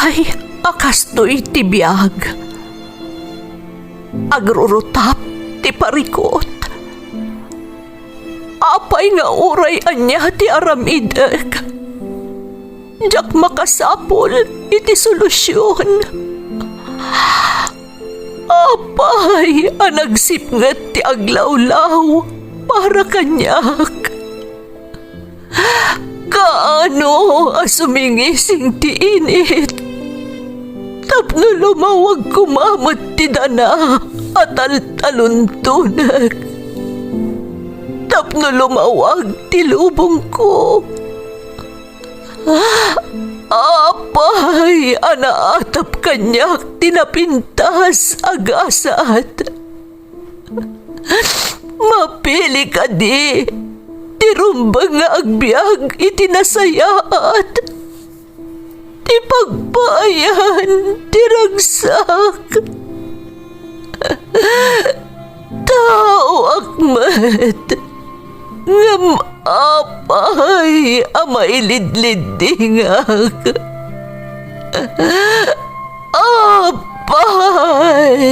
Apay, akastoy tibiyag. Agrurutap ti parikot. Apay nga uray anya ti aramidek. Jak makasapol iti solusyon. Apay, anagsipnget ti aglawlaw para kanyak. Kaano asumingising ti init? Tapno lumawag kumamot ti dana at taluntunak. Tapno lumawag ti lubong ko. Apay, anaatap kanyak tinapintas agasat. Mapili ka di, tirumbang nga agbyag itinasayaat. Ti pagbayan, tiragsak. Tao akmat, ngam apay, amailidlidingak. Apay.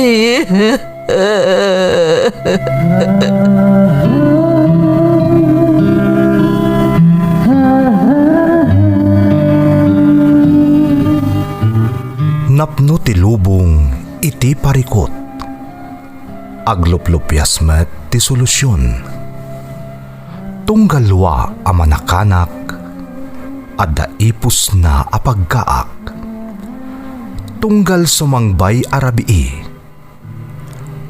Napno ti lubong iti parikot. Agluplupyas met ti solusyon. Tunggalwa a manakanak, adda ipus na apagkaak. Tunggal sumangbay arabii,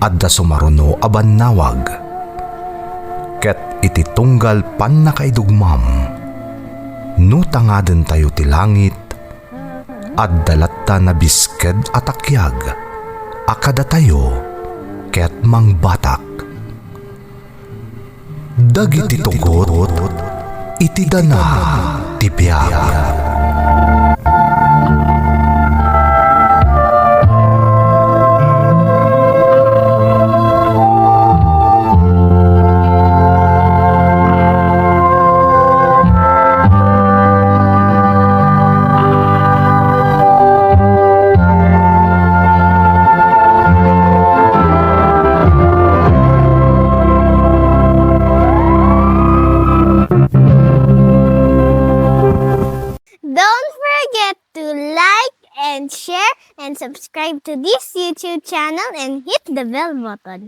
adda sumaruno a bannawag. Ket iti tunggal pan nakaidugmam, no tangaden tayo ti langit, adda latta na bisked atakyag, akada tayo ket mangbatak. Dagiti tugot, iti dana ti biag. And subscribe to this YouTube channel and hit the bell button.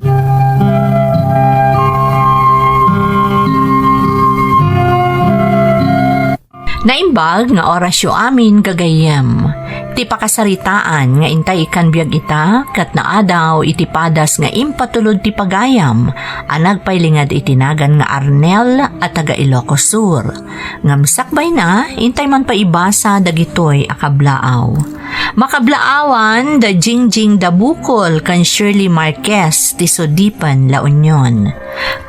Naimbag nga orasyo amin gagayem. Ti pakasaritaan nga intay ikan biag ita, kat naadaw iti padas nga impatulod ti pagayam, anagpailingad itinagan nga Arnel at taga Ilocos Sur. Ngamsakbay na, intay man pa ibasa dagitoy akablaaw. Makablaawan da Jingjing da Bukol kan Shirley Marquez ti Sodipan, La Union.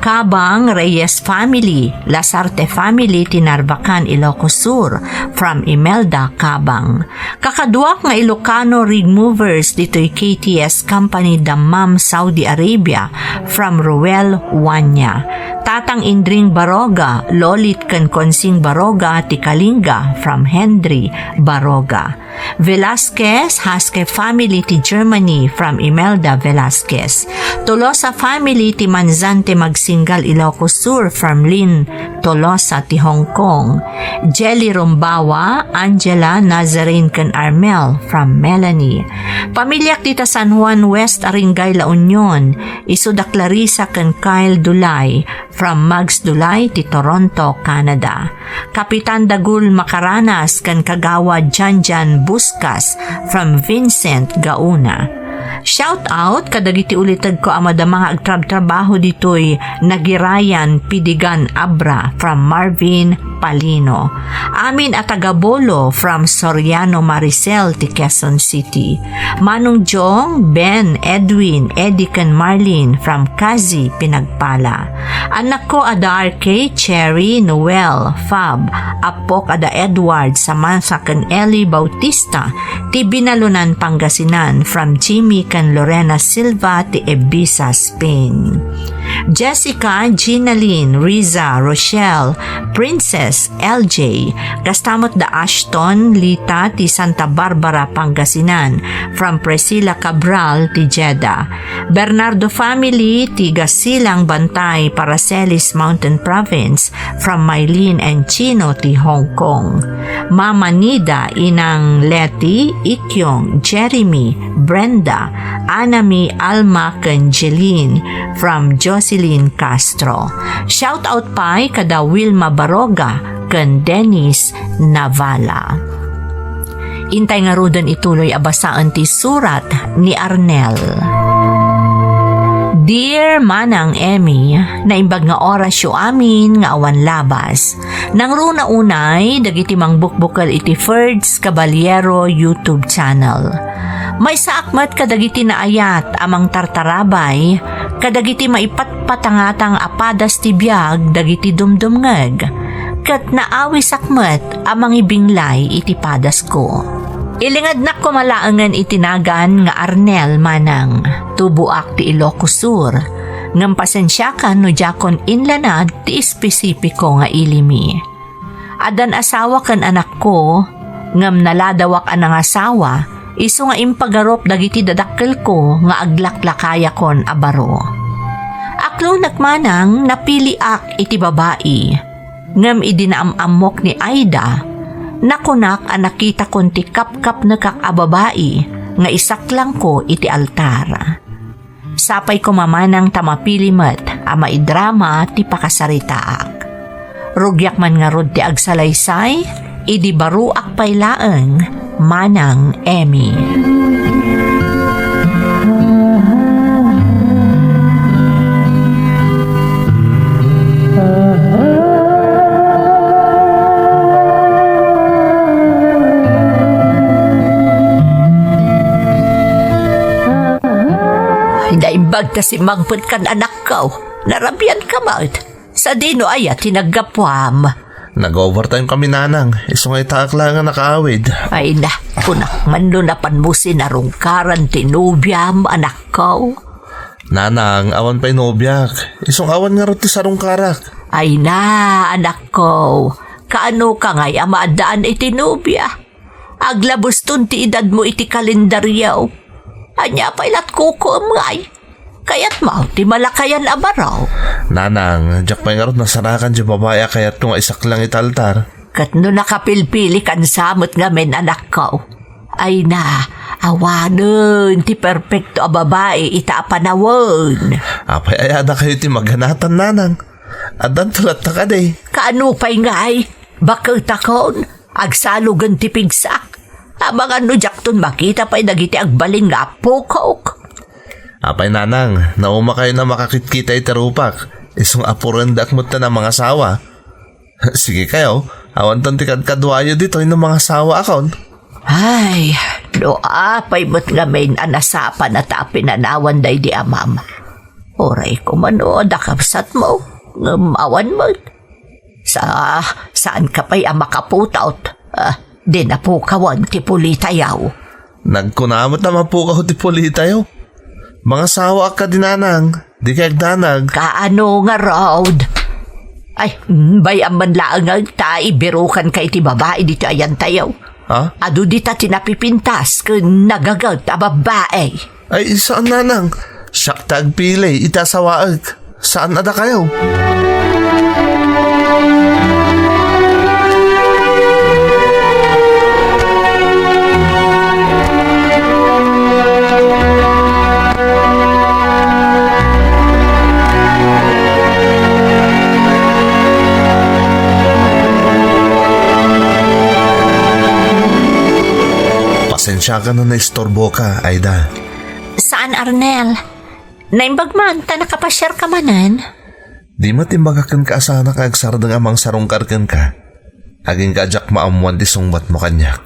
Kabang Reyes family, Lasarte family ti Narvacan, Ilocos Sur, from Imelda Kabang. Kakaduak nga Ilocano rig movers dito'y KTS Company Dammam, Saudi Arabia, from Ruel Wanya. Tatang Indring Baroga, Lolit kan Konsing Baroga ti Kalinga, from Henry Baroga. Velasquez, Haske family ti Germany, from Imelda Velasquez. Tolosa family ti Manzante Magsingal, Ilocos Sur, from Lynn Tolosa ti Hong Kong. Jelly Rumbawa, Angela Nazarene kan Armel, from Melanie. Pamilyak dita San Juan West, Aringay, La Union. Isuda Clarissa kan Kyle Dulay, from Mags Dulay ti Toronto, Canada. Kapitan Dagul Makaranas kan Kagawa Janjan Buskas, from Vincent Gauna. Shout out kadagiti ulitag ko amada mga agtrab-trabaho ditoy Nagirayan Pidigan Abra, from Marvin Palino. Amin at Tagabolo, from Soriano Maricel ti Quezon City. Manong Jong, Ben, Edwin, Edican Marlin, from Kazi, Pinagpala. Anak ko ada RK, Cherry, Noel, Fab, Apok ada Edward, Samantha kan Eli Bautista ti Binalunan, Pangasinan, from Jimmy kan Lorena Silva ti Ebisa, Spain. Jessica, Ginaline, Riza, Rochelle, Princess, LJ, kastamot da Ashton, Lita, ti Santa Barbara, Pangasinan, from Priscilla Cabral, ti Jeddah. Bernardo family, ti Gasilang Bantay, Paracelis Mountain Province, from Mylene and Chino, ti Hong Kong. Mama Nida, Inang Letty, Ikyong, Jeremy, Brenda, Anami, Alma, Canjeline, from Jocelyn Castro. Shout out pa kada Wilma Baroga, kan Dennis Navala. Intay nga rudan ituloy abasaan ti surat ni Arnel. Dear Manang Emmy, naimbag nga orasyo amin nga awan labas. Nang runa unay, dagiti mang bukbukal iti Ferds Caballero YouTube channel. May saakmat kadagiti naayat amang tartarabay, kadagiti maipatpatangatang apadas ti biyag dagiti dumdumngeg, kat naawi sakmet amang ibinglay iti padas ko. Ilingad na ko malaangan itinagan nga Arnel manang tubuak ti Ilocos Sur. Ngam pasensyakan no jakon inlanad ti espesipiko nga ilimi. Adan asawa kan anak ko, ngam naladawak anang asawa, iso nga impagarop dagiti dadakkel ko nga aglaklakaya kon abaro. Aklo nagmanang napili ak iti babae, ngam idinaamamok ni Aida, nakunak ang nakita kon ti kapkap na kakababae nga isaklang ko iti altar. Sapay ko mamanang tamapili met ama idrama ti pakasaritaak. Rugyak man nga rod ti agsalaysay, idi baruak paylaeng Manang Emmy. Naimbag kasi magpun kan anak ko. Narabian ka mat. Sa dino ay tinaggapwam. Nag-overtime kami nanang. Iso nga itaak lang nga nakaawid. Ay na, kunak man no napan mo sinarungkaran tinubyam anak ko. Nanang, awan pa'y nobyak. Isong awan nga roti sarong karak. Ay na, anak ko. Kaano ka nga'y amaadaan itinubya? Aglabuston ti edad mo iti kalendaryaw. Anya pailat kuko ngay. Kayat mo, ti malakayan abaraw. Nanang, jak pa'y nga rot nasarakan di babaya kayat nung isak lang italtar. Kat no nakapilpili kan samot nga men anak ko. Ay na, awanon ti perfecto a babae ita panawon. Apay ayada kayo ti maghanatan nanang. Adan tulat ta ka day. Kaano pa'y ngay? Bakit takon? Agsalugan ti pigsak. Amang ano jakton makita pa'y dagiti agbaling nga apokok. Apay nanang, nauma kayo na makakitkita itarupak. Isong apurendak mo ta ng mga sawa. Sige kayo, awan ton ti kadkadwayo dito yung mga sawa akon. Ay, doa pa'y mo't nga may anasapa na tapinanawan day di amam. Oray ko mano, dakapsat mo, ngamawan mo. Saan ka pa'y amakaputout? Di na po kawan ti pulitayaw. Nagkunamot naman po ka ti pulitayaw. Mga sawa ka dinanang, di kagdanag. Kaano nga road? Ay, bayang manlaang nga ta ibirukan kay ti babae dito ayan tayaw. Ha? Ado di ta tinapipintas kung nagagad ta babae. Ay, saan nanang? Siyak tagpili, itasawaag. Saan ada kayo? Pasensya ka na naistorbo ka, Aida. Saan, Arnel? Naimbag man, ta nakapasyar ka manan? Di matimbagakan ka asana ka agsardang amang sarungkarkan ka. Aging kajak maamuan di sungbat mo kanyak.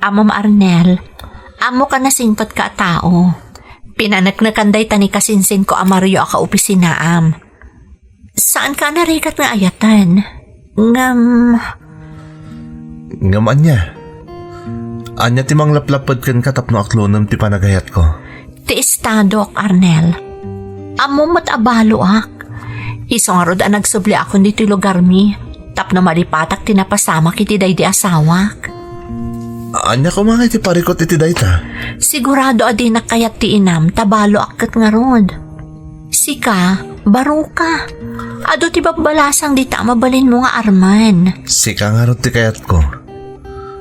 Amam Arnel, amo ka na singpat ka tao. Pinanagnakanday tani kasinsin ko amaryo ka opisinaam. Saan ka narikat nga ayatan? Ngaman niya. Anya timang laplapad kan katapno aklonam ti panagayat ko. Ti estado, Arnel. Amo mat abalo ak. Iso nga rod ang nagsubli akon dito lugar mi. Tapno malipatak tinapasama kiti day di asawak. Anya ko mga iti parikot iti dayta. Sigurado adi na kayat ti inam tabalo akat nga rod. Sika, baro ka. Ado ti babalasang di ta mabalin mo nga arman. Sika nga ron ti kayat ko.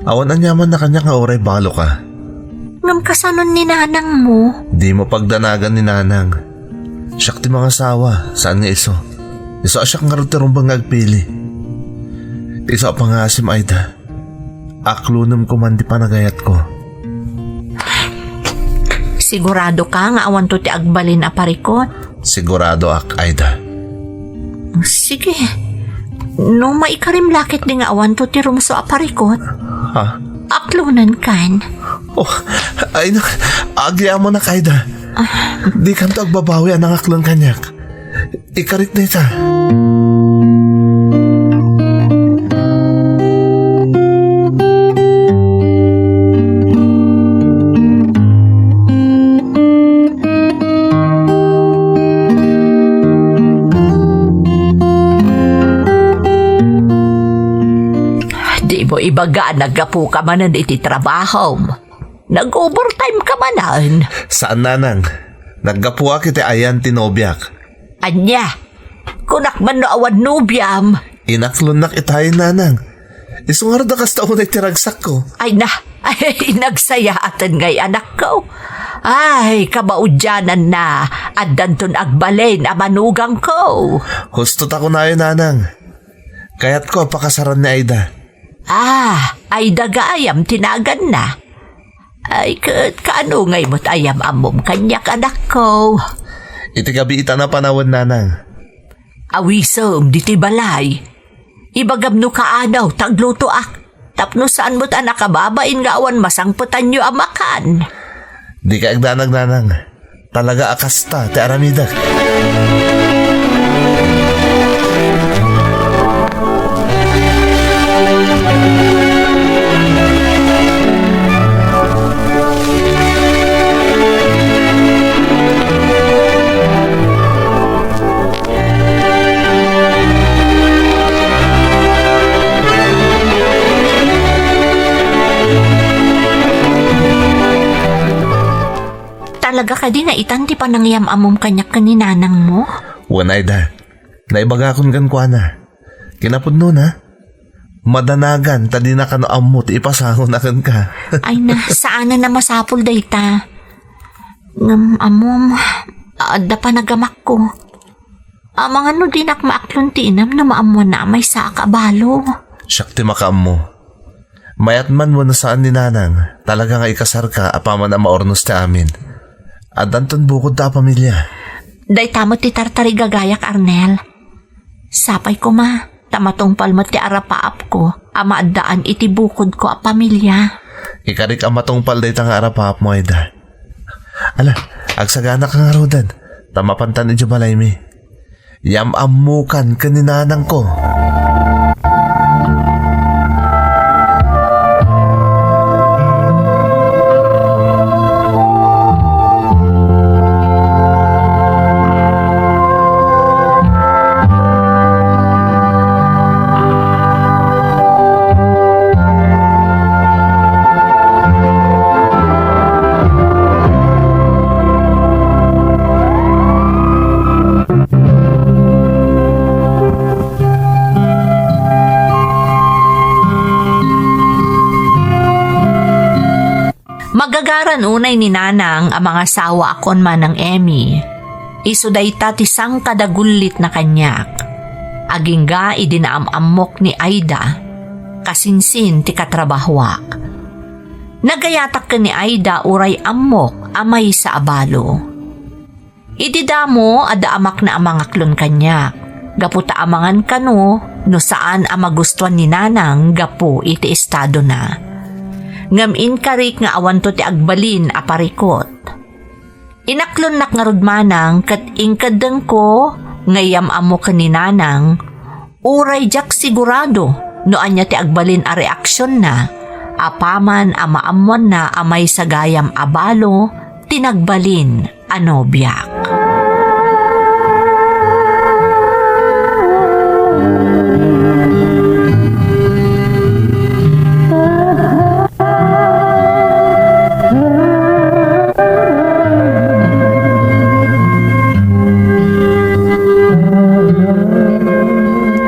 Awan anyaman na kanya nga oray balo ka. Ngam kasanon ni nanang mo. Di mo pagdanagan ni nanang. Siyak ti mga sawa, saan nga iso? Iso asyak nga ron ti rumbang agpili. Iso pa nga asim Aida. Aklunam ko man di panagayat ko. Sigurado ka nga awan to ti agbalin a parikot? Sigurado ak, Aida. Sige. No maikarim lakit di nga awan to ti rumso a parikot. Ha? Aklunan kan. Oh, ay na, agya mo na, Aida. Di kanto agbabawi ang aklon kanyak. Ikarit na ita. Di mo ibaga nagapu ka manan iti trabaho. Nag-overtime ka manan. Saan nanang? Naggapuwa kita ayan tinobyak. Anya, kunak man no awan nubyam. Inaklonak itayin nanang. Isungar na kas taon ay tiragsak ko. Ay nagsaya atan ngay anak ko. Ay, kabaudyanan na. At danton agbalin a manugang ko. Hustot ako na yun nanang. Kaya't ko pakasaran ni Aida. Ay dagayam tinagan na. Ay, kaano ngay mo't ayam amom kanyak anak ko. Iti gabi ita na panawon nanang. Awisom, diti balay. Ibagam no kaanaw, tagluto ak. Tapno saan mo't anak kababain nga awan masangputan nyo amakan. Di ka agdanag nanang. Talaga akasta, ti aramidak. Talaga ka di nga itanti pa nangyam amom kanyak kaninanang mo? Wan Aida, naibaga akong gankwana. Kinapudno na. Madanagan, tadi na ka no amot, ipasahon na kan ka. Ay na, saan na masapol dayta? Ngam amom, adda pa nagamak ko. Mga no dinak maaklon tinam na maamuan na may sa kabalo. Siyak ti makaam mo. Mayat man mo na saan ni nanang, talaga nga ikasar ka, apaman na maornos ti amin. At danton bukod ta pamilya. Day tamot ti tartari gagayak, Arnel. Sapay ko ma, tamatong palmat ti arapaap ko, ama addaan iti bukod ko a pamilya. Ikarik ang matungpal day tang arapap mo, Aida. Ala, agsagana ka nga rodan. Tamapantan ni Jubalay mi. Yamamukan ka ni nanang ko. Magagaran unay ni nanang ang mga sawa akon man ng Emmy. Isuday ta ti sang kadagulit na kanyak. Agingga idinaamamok ni Aida. Kasinsin ti katrabahwak. Nagayatak ka ni Aida uray amok amay sa abalo. Ididamo ada amak na amang aklon kanyak. Gaputa amangan kano no saan ang magustuhan ni nanang gapu iti estado na. Ngam karik nga awan to ti agbalin a parikot. Inaklon nak nga rudmanang kat ingkadeng ko ngayam amo kaninanang uray jak sigurado no anya ti agbalin a reaksyon na apaman a maamuan na amay sagayam abalo tinagbalin a nobyak.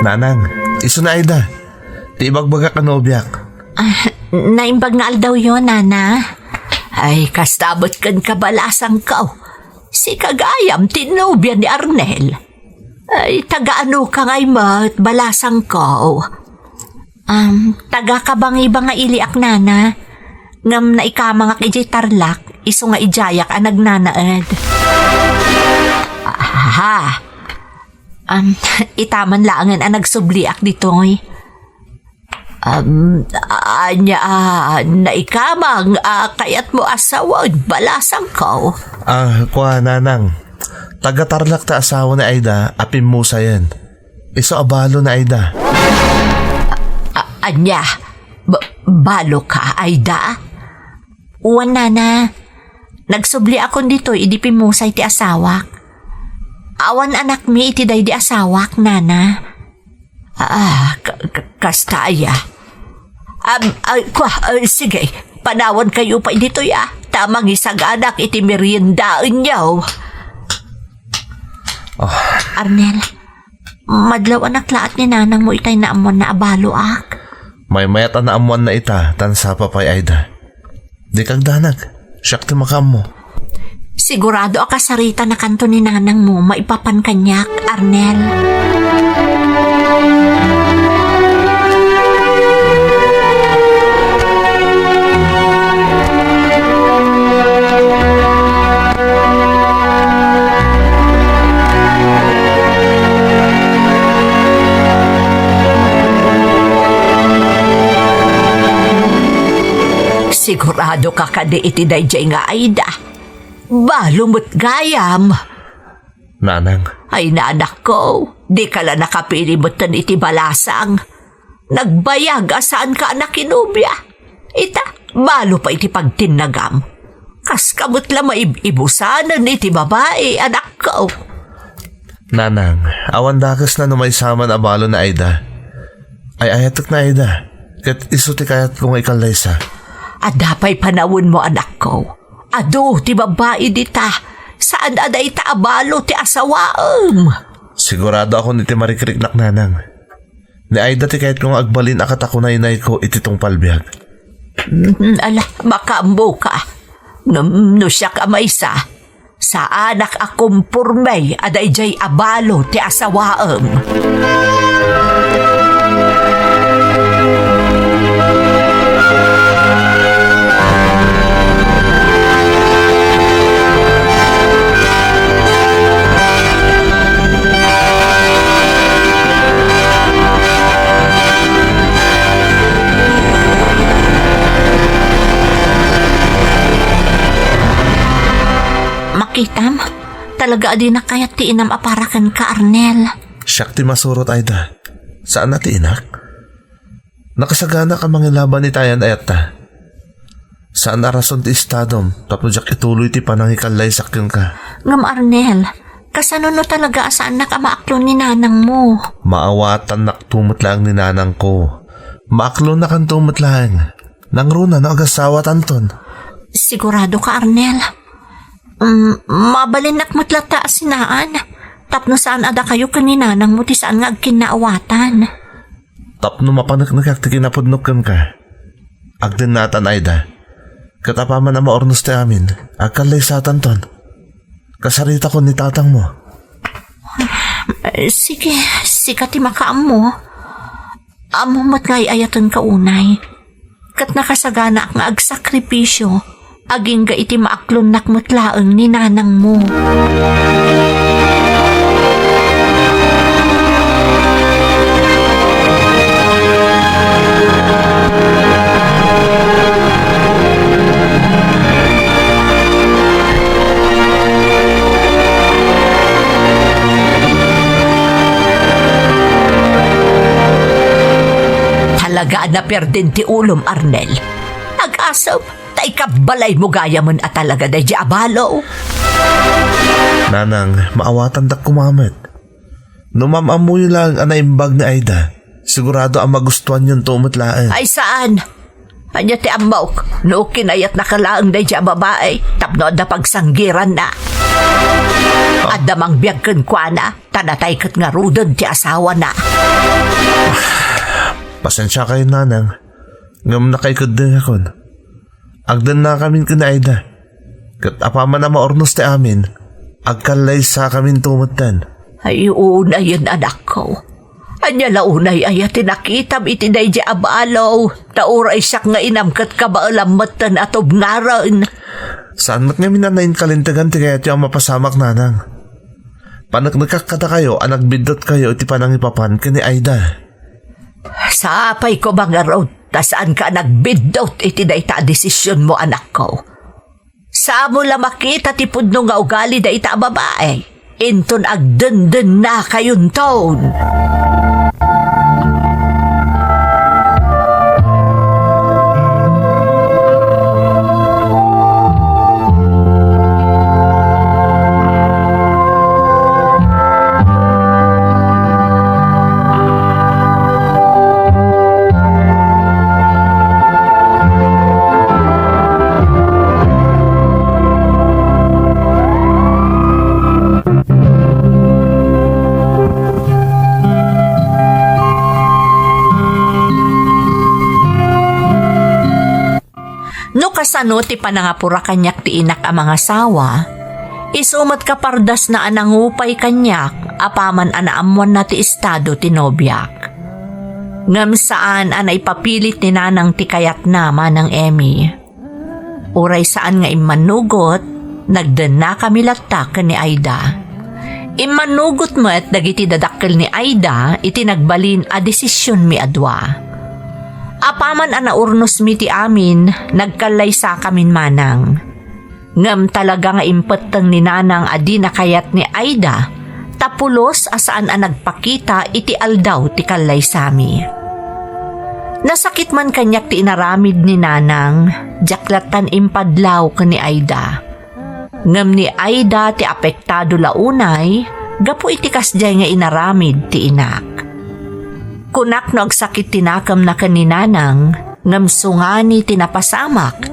Nanang, iso na Aida. Ti ibagbaga ka nobyak. Naimbag na aldaw yun, nana. Ay, kastabot kan kabalasang ka. Si kagayam, tinubyan ni Arnel. Ay, taga-ano ka ngay mat, balasang ka. Taga ka bang iba nga iliak, nana? Ngam na ikama nga kijay tarlak, iso nga ijayak ang nagnanaad. Itaman laangan ang nagsubliak ditoy. Naikamang kayat mo asawa balasang ka. Kuha nanang. Taga-tarlak ta asawa ni Aida, apim mo sa yan. Iso abalo na Aida. Balo ka, Aida? Uwan, nana. Nagsubli ako dito, idipin mo sa iti asawak. Awan anak mi iti day di asawak, nana. Kastaya. Sige, panawan kayo pa dito ya. Tamang isang anak iti meriendaan niyaw. Arnel, madlaw anak laat ni nanang mo itay na amon na abalo ak. May mayat na amuan na ita, tansa pa pa'y Aida. Di kag danag, siyak ti makam mo. Sigurado akasarita na kanto ni nanang mo maipapan kanyak, Arnel. Sigurado ka kade iti dayjay nga Aida. Balumot gayam. Nanang. Ay nanak ko, di ka lang nakapilimutan iti balasang. Nagbayag asaan ka anak kinubya. Ita, balo pa iti pagtinagam. Kas kamot lang maibusanan iti babae, anak ko. Nanang, awan dakas na numay saman abalo na Aida. Ay ayatok na Aida. Kat isuti kayat kung ikalaysa. Adapay panawon mo, anak ko. Ado, ti babae dita. Saan aday ta abalo ti asawaam? Sigurado ako ni ti marikriknak nanang. Ni Aida ti kahit kung agbalin akat ako na inay ko ititong palbiag. Makambo ka. No siya ka maysa. Sa anak akong purmay aday jay abalo ti asawaam. Makitam, talaga di na kayat ti inam aparakan ka, Arnel. Siyak ti masurot Aida. Saan na ti inak? Nakasagana ka mangilaban ni tayan ayat ta. Saan na rason ti istadom tapno jak ituloy ti panangikalay sakyan ka? Ngam Arnel, kasano no talaga saan na ka maaklon ni nanang mo? Maawatan naktumot lang ni nanang ko. Maaklon na kan tumot lang. Nangruna na agasawa tanton. Sigurado ka, Arnel? Mabalinak matlata sinaan. Tapno saan ada kayo kaninanang mo ti saan nga agkinaawatan. Tapno mapanaknakak ti kinapudnukan ka. Agdin natan Aida. Katapaman na maornos ti amin. Agkalay sa tanton. Kasarita ko ni tatang mo. Sige, sikati makaam mo. Amo mo't nga'y ayatan ka unay. Kat nakasagana nga agsakripisyo. Aging ga iti maaklon nakmutlaang ni nanang mo. Talaga na perdin ti ulom, Arnel. Ag-asap. Ikabalay mo gaya man at talaga na abalo. Nanang, maawatan dak kumamit. Numamamoy lang ang naimbag ni Aida. Sigurado ang magustuhan yung tumutlaan. Ay saan? Anya ti amok, no kinayat nakalaang na babae, tapno na pagsanggiran na. At damang biyag kan kwa na, tanatay kat nga rudod ti asawa na. Pasensya kayo, nanang. Ngam na kay kadeng akon. Agdan na kamin ka na Aida. Kat apaman na maornos ti amin. Agkalay sa kamin tumatan. Ay, unay yan anak ko. Anya launay ay tinakitam itinay di abalaw. Tauray siyak nga inamkat ka ba alamatan at obngaran. Saan mat nga minanayin kalintagan ti kaya ti ang mapasamak, nanang? Panak nagkakata kayo, anak bidot kayo, iti panang ipapan ka ni Aida. Sapay ko ba nga raw, tasaan ka nagbidot itinay ta desisyon mo anak ko. Sa mo la makita ti pudno nga ugali da ita babae. Inton agdenden na kayon taon. No kasano ti panangapura kanyak ti inak ang mga sawa, isumat kapardas na anangupay kanyak, apaman anaamuan na ti estado ti nobyak. Ngam saan anay papilit ni nanang ti kayat naman ng Emmy. Uray saan nga imanugot, nagdan na kami latak ni Aida. Imanugot mo at dagiti dadakkel ni Aida, itinagbalin a desisyon mi adwa. Apaman anaurnos mi ti amin, nagkalay sa kamin manang. Ngam talaga nga impeteng ni nanang adi na kayat ni Aida, tapulos asaan ang nagpakita iti aldaw ti kalay sami. Nasakit man kanyak ti inaramid ni nanang, jaklatan impadlaw ka ni Aida. Ngam ni Aida ti apektado launay, gapu iti kasjay nga inaramid ti inak. Kunak no agsakit tinakam na kaninanang, ngam sungani tinapasamak,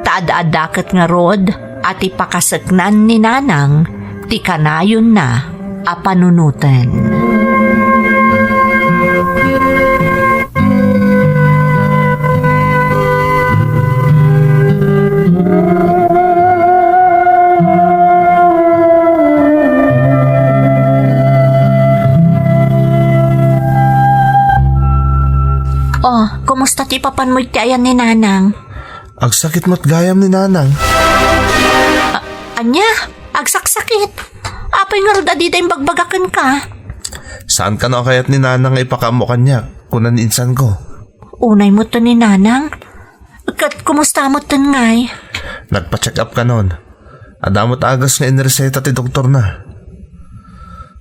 taad-adakat nga rod, at ipakasaknan ni nanang, ti kanayon na, apanunutan. Oh, kumusta ti papan mo iti ayan ni nanang? Agsakit mo't gayam ni nanang. Anya, agsaksakit. Apay nga rod adida yung bagbagakan ka. Saan ka na kayat ni nanang ipakamo kanya, kunan insan ko? Unay mo to ni nanang? Kat kumusta mo to ngay? Nagpa-check up ka nun. Adamot agas nga inireseta ti doktor na.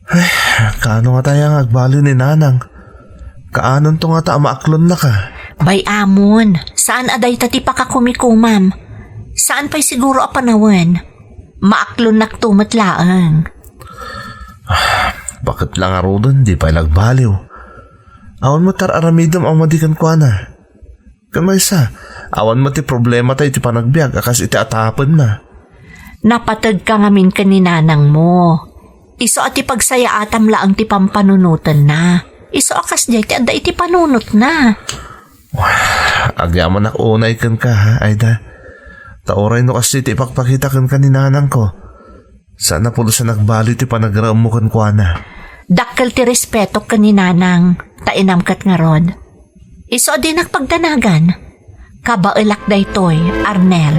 Ay, kaano nga tayo nga agbalo ni nanang? Kaanon to nga ta maaklon na ka? Bay amon, saan aday tati pa ka kumikumam? Saan pa'y siguro apanawan? Maaklon naktumatlaang. Bakit lang arodon, di pa ilagbaliw. Awan mo tar aramidam ang madikan kwa na. Kamay sa, awan mo ti problema tayo ti panagbiag, akas iti atapan na. Napatag ka ngamin ka ni nanang mo. Iso at ipagsaya atam laang ti pampanunutan na. Iso akas jay ti adda iti panunot na. Agyaman unay kan ka ha, Aida. Tauray no kasi ti ipagpakita kan ka ni nanang ko. Sana pulo sa nagbali ti panagraam mo kan kwa na. Dakkel ti respeto ka ni nanang, tainamkat nga rod. Iso di nagpagdanagan. Kabailak da ito'y, Arnel.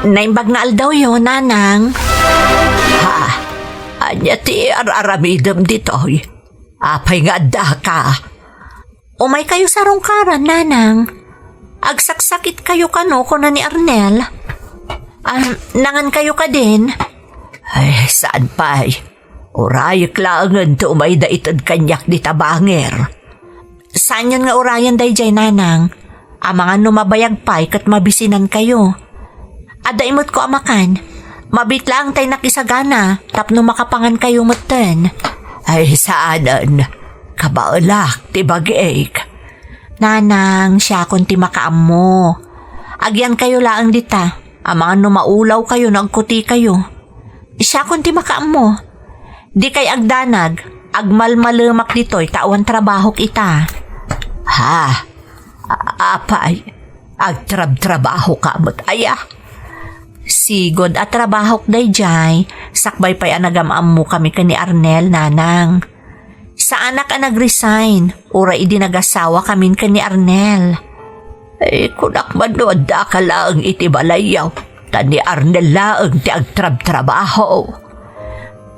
Naimbag na aldaw yun, nanang. Ha? Anya ti araramidam ditoy. Apay nga da ka. Umay kayo sa rungkaran, nanang. Agsaksakit kayo kano ko na ni Arnel. Nangan kayo ka din. Ay, saan pa'y? Urayak laangan to umay da itad kanyak di tabanger. Saan yun nga urayan day jay nanang? Amangan no mabayag pay kat mabisinan kayo. Ada imot ko amakan. Mabitla ang tay nakisagana tapno makapangan kayo matan. Ay saanan. Kabaulak ti bag-ek. Nanang siya kung ti makaam mo. Agyan kayo laang dita. Amangan no maulaw kayo nagkuti kayo. Siya kung ti makaam mo. Di kay agdanag. Agmalmalumak dito'y tawan trabaho kita. Ha? Apay, agtrab-trabaho ka mo't aya. Sigod at trabaho day jay, sakbay pa'y anagamam mo kami ka ni Arnel, nanang. Sa anak ang nag-resign, ura idinagasawa kami ka ni Arnel. Kunak manood da ka lang iti balayaw, ta ni Arnel lang ti agtrab-trabaho.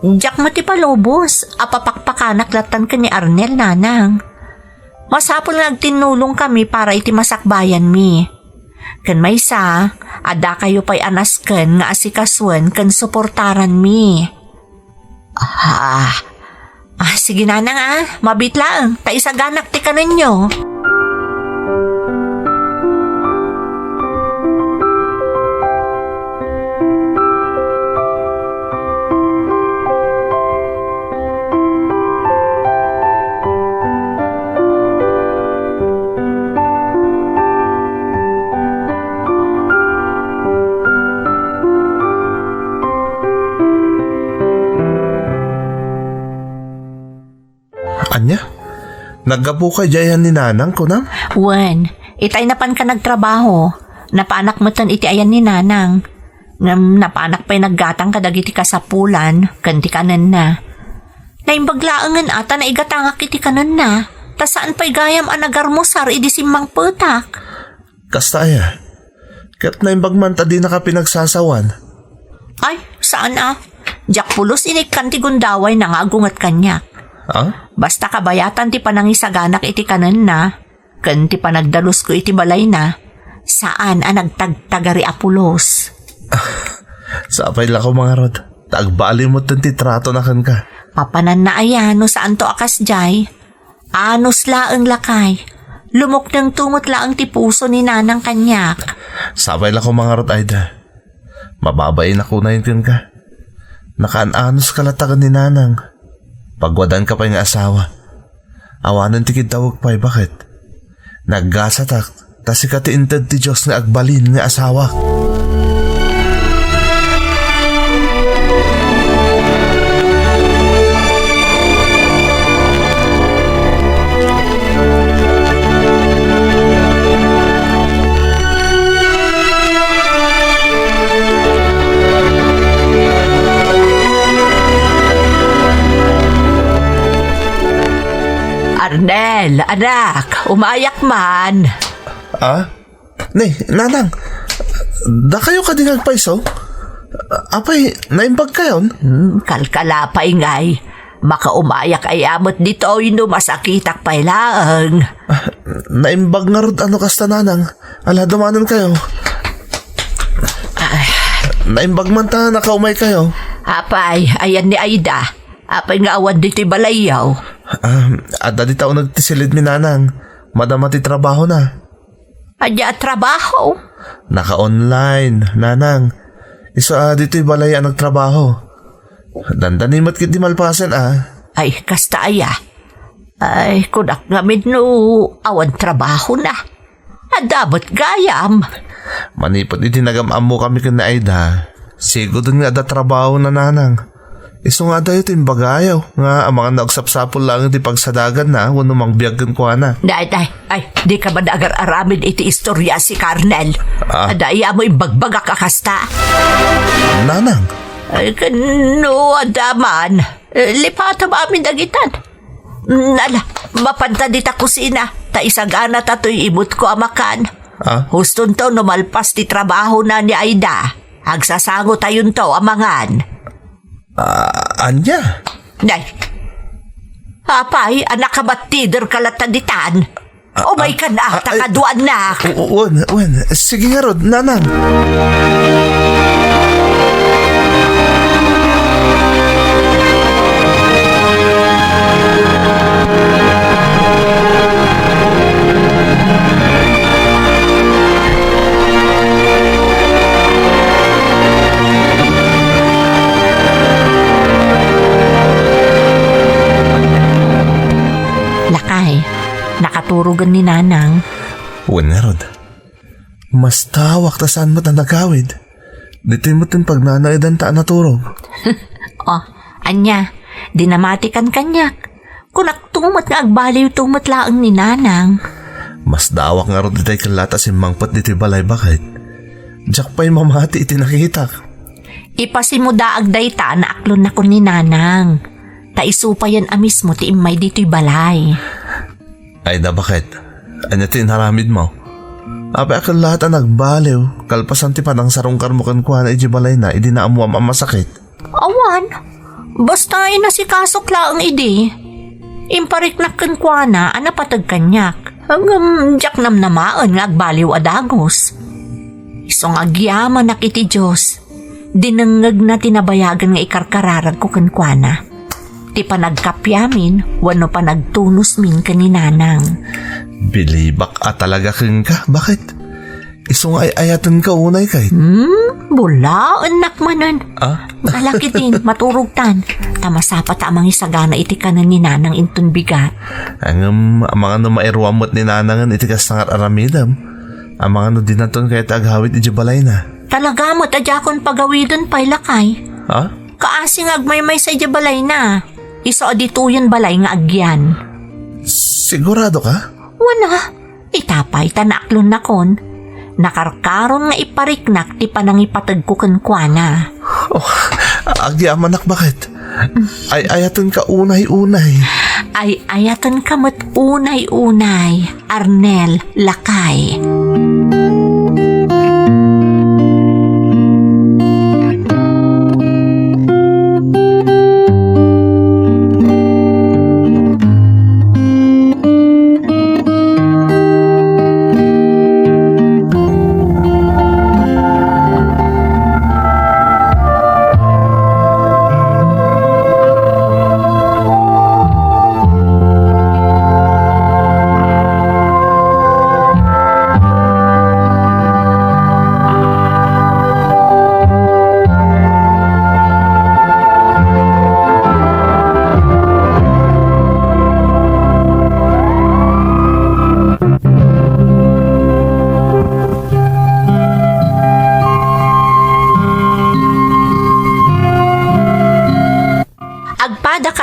Diyak mo ti palubos, apapakpakanak latan ka ni Arnel, nanang. Masapol nga agtinulong kami para iti masakbayan mi. Kan may sa, ada kayo pa'y anasken nga asikaswen kan suportaran mi. Sige nanang mabit lang, taisaganak ti ka ninyo. Anya? Naggapo ka jayan ni nanang ko na? Wen, itay napan ka nagtrabaho. Napaanak mo tan iti ayan ni nanang. Napaanak pa'y naggatang kadagiti kasapulan, kanti kanan na. Naimbaglaangan ata na igatangak iti kanan na. Ta saan pa'y gayam anagarmusar idi simang petak. Kasta aya. Kat naimbagman ta di na ka pinagsasawan. Ay, saan Diyak pulos inik kanti gundaway na nga agungat kanya. Basta kabayatan ti panangisaganak iti kanan na, kan ti panagdalus ko iti balay na, saan ang nagtagtagari apulos. Sapay lang ko mga rod, tagbali mo ti trato na kan ka. Papanan na ayan no saan to akas jay, anos laang lakay, lumok ng tumot laang ti puso ni nanang kanyak. Sapay lang ko mga rod, Aida. Mababayin ako na yun ka. Nakaan-anos kalatagan ni nanang. Pagwadan ka pa yung asawa. Awanan ti kitawag pa'y bakit? Naggasatak, tas ikatiintad ti Diyos nga agbalin nga asawa. Arnel, anak, umayak man. Nay, nanang, da kayo ka din nagpaiso? Apay, naimbag kayon? Kalkalapay ngay. Makaumayak ay amot dito ino masakitak pay laang. Naimbag nga rod ano kasta nanang. Ala, dumanan kayo. Naimbag man ta, nakaumay kayo. Apay, ayan ni Aida. Apay nga awan dito'y balayaw. Ada di tao nagtisilid ni nanang. Madamati trabaho na. Adya trabaho? Naka-online, nanang. Isa dito'y balaya nagtrabaho. Dandanin mo't kit di malpasan Ay, kasta aya. Ay, kunak namin no, awan trabaho na. Adabot gayam. Manipot itinagam-am mo kami kina Aida. Siguro nga ada trabaho na nanang. Iso nga dayo timbagayaw. Nga ang mga nagsapsapol lang iti pagsadagan na wano mang biyagan ko na. Ay, di ka ba nagar-aramid iti istorya si Carnel? Adaya mo ibagbagak akasta. Nanang? Ay, kano adaman. Lipata ba amin dagitan? Nala, mapanta di ta kusina. Ta isagana tato'y imot ko amakan. Huston to numalpas ti trabaho na ni Aida. Agsasango tayon to amangan. Anya? Nay, apay, anak ka ba't tider kalataditan? Umay ka na, takaduan na. Wen, sige nga rod, nanang. naturugan ni nanang. Wala rod. Mas tawak ta saan mo ta nagawid. Dito mo tin pag nanaidan ta naturog. Oh, anya, dinamatikan kanyak. Kung naktumot nga agbaliw tumot laang ni nanang. Mas dawak nga rod ditay kalata si mangpat dito'y balay bakit. Diyak pa'y mamati iti nakikitak. Ipasimudaag day ta na aklon na ko ni nanang. Taisupa yan amis mo ti imay dito'y balay. Ay da bakit? Anya tinharamid mo? Ape akal lahat ang nagbaliw. Kalpasan ti panang sarungkar mo kan kuha na ijibalay na idi na amuam ang masakit. Awan, basta inasikasok laang idi. Impariknak kan kuha na anapatag kanyak. Hanggang jak namnamaan nga agbaliw adagos. Isong agyaman nakiti Diyos. Dinangag na tinabayagan nga ikarkararag ko kan kuha na. Ti panagkapyamin, wano pa nagtunos min kaninanang. Bilibak talaga kang ka. Bakit? Isong ay ayatan ka unay kay. Bulaan nakmanan. Ah? Alakitin, maturugtan. Tamasapat amang isagana iti kanan ni nanang intun bigat. Ang mga no mairwamot ni nanangan itikas sangat aramidam. Ang mga no dinaton kaya taghawit ijibalay na. Talaga mo't adyakon pagawidon pa'y lakay. Ha? Kaasing agmay-may sa ijabalay na. Iso adituyan balay nga agyan. Sigurado ka? Wana, itapay tanaklon na kon. Nakarkaron nga ipariknak ti panangipatag ko kankwana. Oh, agyamanak bakit? Ay ayatan ka unay-unay. Ay ayatan kamot unay-unay, Arnel Lakay.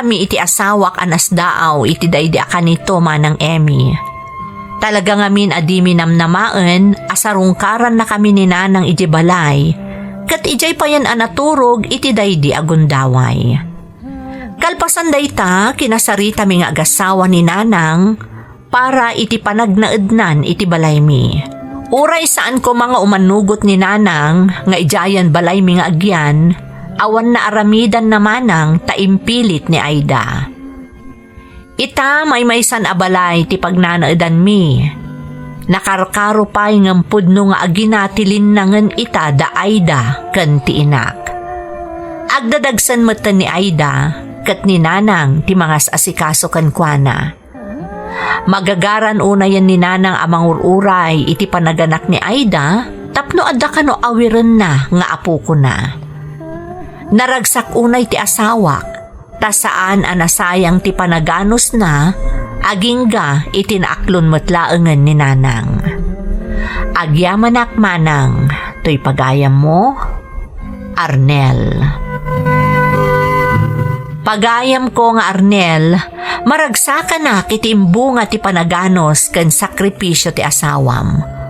Kami iti asawak anas daaw iti daydi akanito manang Emmy. Talaga ngamin adimi namnamaan asarungkaran na kami ni nanang iti balay kat ijay pa yan anaturog iti daydi agundaway. Kalpasan dayta kinasarita mi nga agasawa ni nanang para iti panagnaednan iti balay mi. Uray saan ko mga umanugot ni nanang nga ijayan balay mi nga agyan. Awan na aramidan naman ang taimpilit ni Aida. Ita may-maysan abalay ti pagnanaadan mi. Nakarkaro pa'y ngampud no nga aginatilin nangan ita da Aida kan ti inak. Agdadagsan mata ni Aida kat ni nanang ti mangas asikaso kan kuana. Magagaran una yan ni nanang amang ururay iti panaganak ni Aida tapno adda kano awiren na nga apo ko na. Naragsak unay ti asawak, ta saan anasayang ti panaganos na, agingga itinaaklon matlaengan ni nanang. Agyamanak manang, to'y pagayam mo, Arnel. Pagayam ko nga Arnel, maragsaka na kitimbunga ti panaganos kan sakripisyo ti asawam.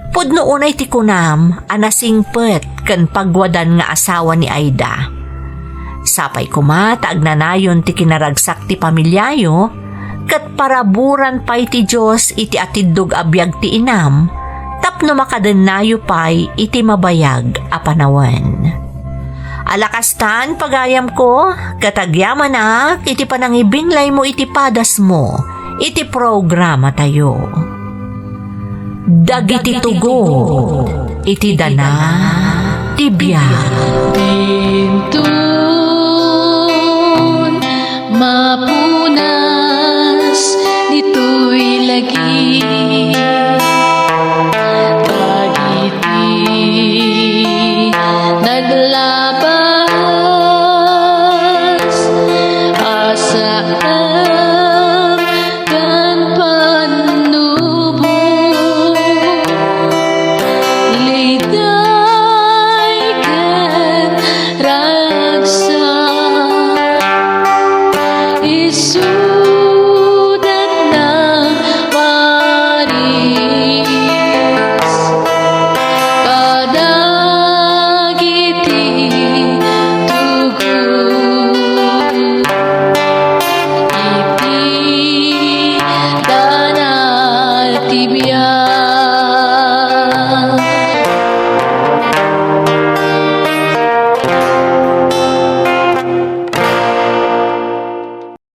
Pudno unay ti kunam, anasingpet kan pagwadan nga asawa ni Aida. Sapay kumata agnanayon ti kinaragsak ti pamilyayo, kat paraburan pa'y ti Diyos iti atidog abiyag ti inam, tapno makadenayo pa'y iti mabayag a panawan. Alakastan pagayam ko, katagyaman na, iti panangibinglay mo iti padas mo, iti programa tayo. Dagiti tugo, iti dana, tibiyag. Bintun, mapunan.